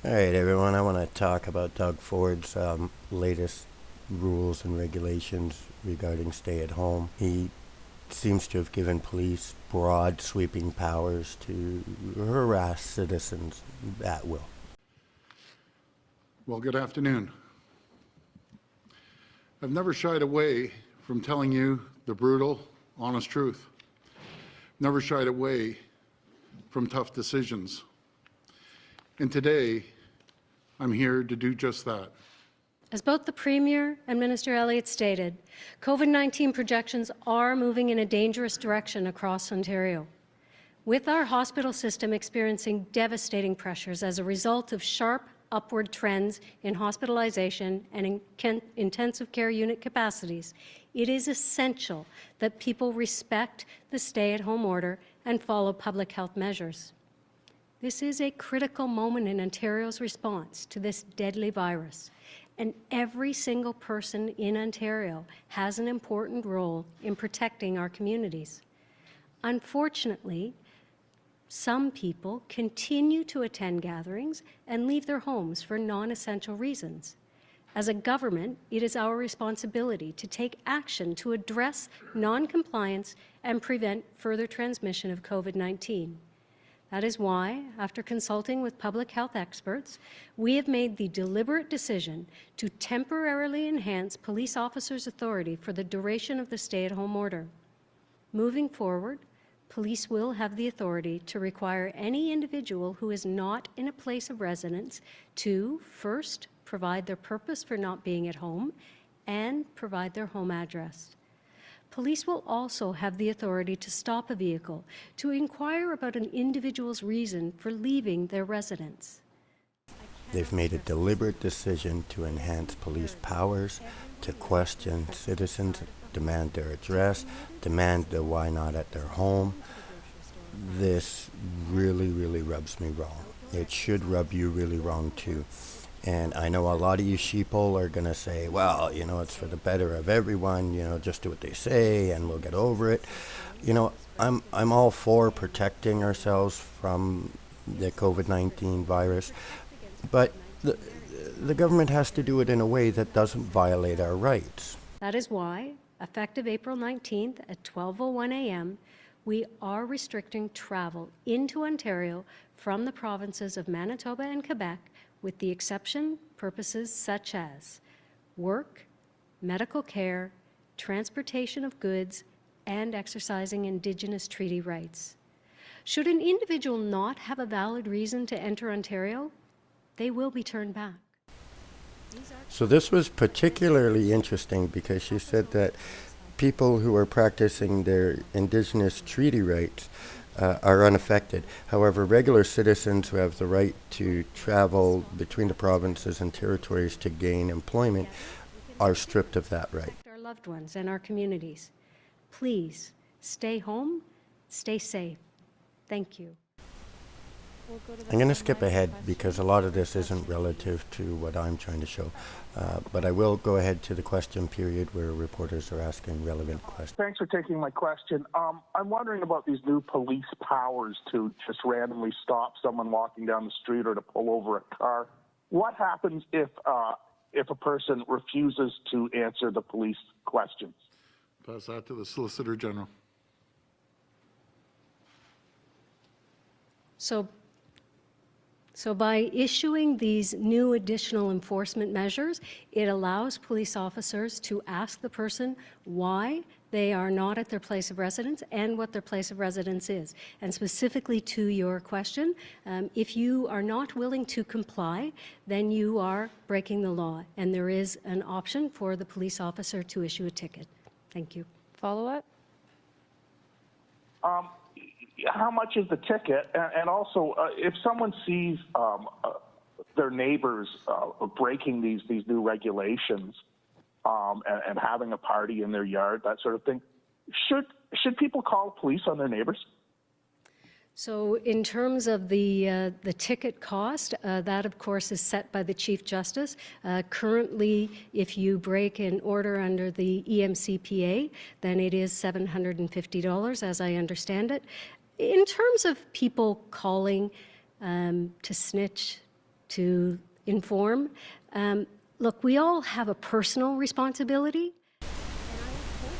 All right, everyone. I want to talk about Doug Ford's latest rules and regulations regarding stay at home. He seems to have given police broad, sweeping powers to harass citizens at will. Well, good afternoon. I've never shied away from telling you the brutal, honest truth. Never shied away from tough decisions. And today, I'm here to do just that. As both the Premier and Minister Elliott stated, COVID-19 projections are moving in a dangerous direction across Ontario. With our hospital system experiencing devastating pressures as a result of sharp upward trends in hospitalization and intensive care unit capacities, it is essential that people respect the stay-at-home order and follow public health measures. This is a critical moment in Ontario's response to this deadly virus, and every single person in Ontario has an important role in protecting our communities. Unfortunately, some people continue to attend gatherings and leave their homes for non-essential reasons. As a government, it is our responsibility to take action to address non-compliance and prevent further transmission of COVID-19. That is why, after consulting with public health experts, we have made the deliberate decision to temporarily enhance police officers' authority for the duration of the stay-at-home order. Moving forward, police will have the authority to require any individual who is not in a place of residence to, first, provide their purpose for not being at home and provide their home address. Police will also have the authority to stop a vehicle to inquire about an individual's reason for leaving their residence. They've made a deliberate decision to enhance police powers, to question citizens, demand their address, demand the why not at their home. This really, really rubs me wrong. It should rub you really wrong too. And I know a lot of you sheeple are going to say, well, it's for the better of everyone, just do what they say and we'll get over it. I'm all for protecting ourselves from the COVID-19 virus, but the government has to do it in a way that doesn't violate our rights. That is why, effective April 19th at 12:01 a.m., we are restricting travel into Ontario from the provinces of Manitoba and Quebec, with the exception purposes such as work, medical care, transportation of goods, and exercising Indigenous treaty rights. Should an individual not have a valid reason to enter Ontario, they will be turned back. So this was particularly interesting because she said that people who are practicing their Indigenous treaty rights are unaffected. However, regular citizens who have the right to travel between the provinces and territories to gain employment are stripped of that right. Our loved ones and our communities. Please stay home, stay safe. Thank you. I'm going to skip ahead because a lot of this isn't relative to what I'm trying to show. But I will go ahead to the question period where reporters are asking relevant questions. Thanks for taking my question. I'm wondering about these new police powers to just randomly stop someone walking down the street or to pull over a car. What happens if a person refuses to answer the police questions? Pass that to the Solicitor General. So by issuing these new additional enforcement measures, it allows police officers to ask the person why they are not at their place of residence and what their place of residence is. And specifically to your question, if you are not willing to comply, then you are breaking the law, and there is an option for the police officer to issue a ticket. Thank you. Follow-up? How much is the ticket? And also, if someone sees their neighbors breaking these new regulations and having a party in their yard, that sort of thing, should people call police on their neighbors? So in terms of the ticket cost, that of course is set by the Chief Justice. Currently, if you break an order under the EMCPA, then it is $750, as I understand it. In terms of people calling to snitch, to inform. Look, we all have a personal responsibility.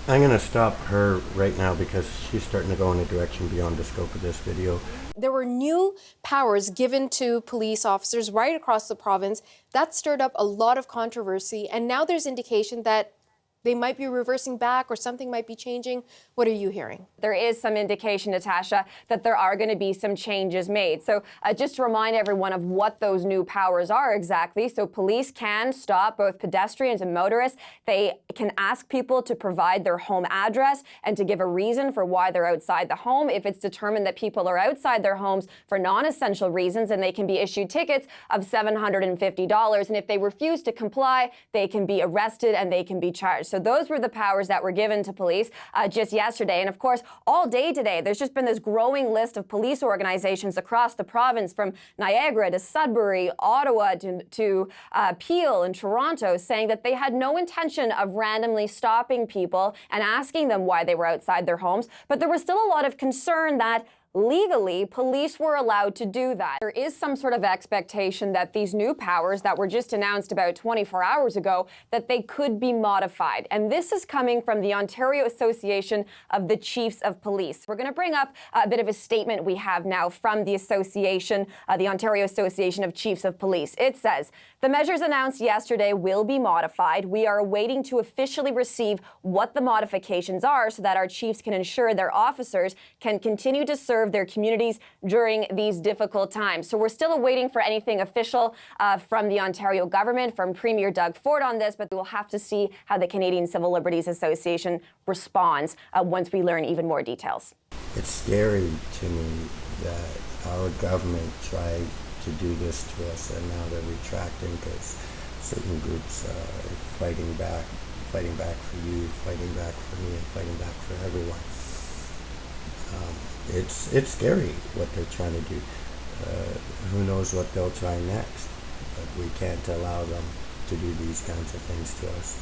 I'm going to stop her right now because she's starting to go in a direction beyond the scope of this video. There were new powers given to police officers right across the province. That stirred up a lot of controversy, and now there's indication that they might be reversing back or something might be changing. What are you hearing? There is some indication, Natasha, that there are going to be some changes made. So just to remind everyone of what those new powers are exactly. So police can stop both pedestrians and motorists. They can ask people to provide their home address and to give a reason for why they're outside the home. If it's determined that people are outside their homes for non-essential reasons, and they can be issued tickets of $750. And if they refuse to comply, they can be arrested and they can be charged. So those were the powers that were given to police just yesterday. And of course, all day today, there's just been this growing list of police organizations across the province, from Niagara to Sudbury, Ottawa to Peel and Toronto, saying that they had no intention of randomly stopping people and asking them why they were outside their homes. But there was still a lot of concern that legally, police were allowed to do that. There is some sort of expectation that these new powers that were just announced about 24 hours ago, that they could be modified. And this is coming from the Ontario Association of the Chiefs of Police. We're going to bring up a bit of a statement we have now from the association, the Ontario Association of Chiefs of Police. It says, "The measures announced yesterday will be modified. We are waiting to officially receive what the modifications are so that our chiefs can ensure their officers can continue to serve their communities during these difficult times." So we're still awaiting for anything official from the Ontario government, from Premier Doug Ford on this, but we'll have to see how the Canadian Civil Liberties Association responds once we learn even more details. It's scary to me that our government tried to do this to us, and now they're retracting because certain groups are fighting back for you, fighting back for me, and fighting back for everyone. It's scary what they're trying to do. Who knows what they'll try next? But we can't allow them to do these kinds of things to us.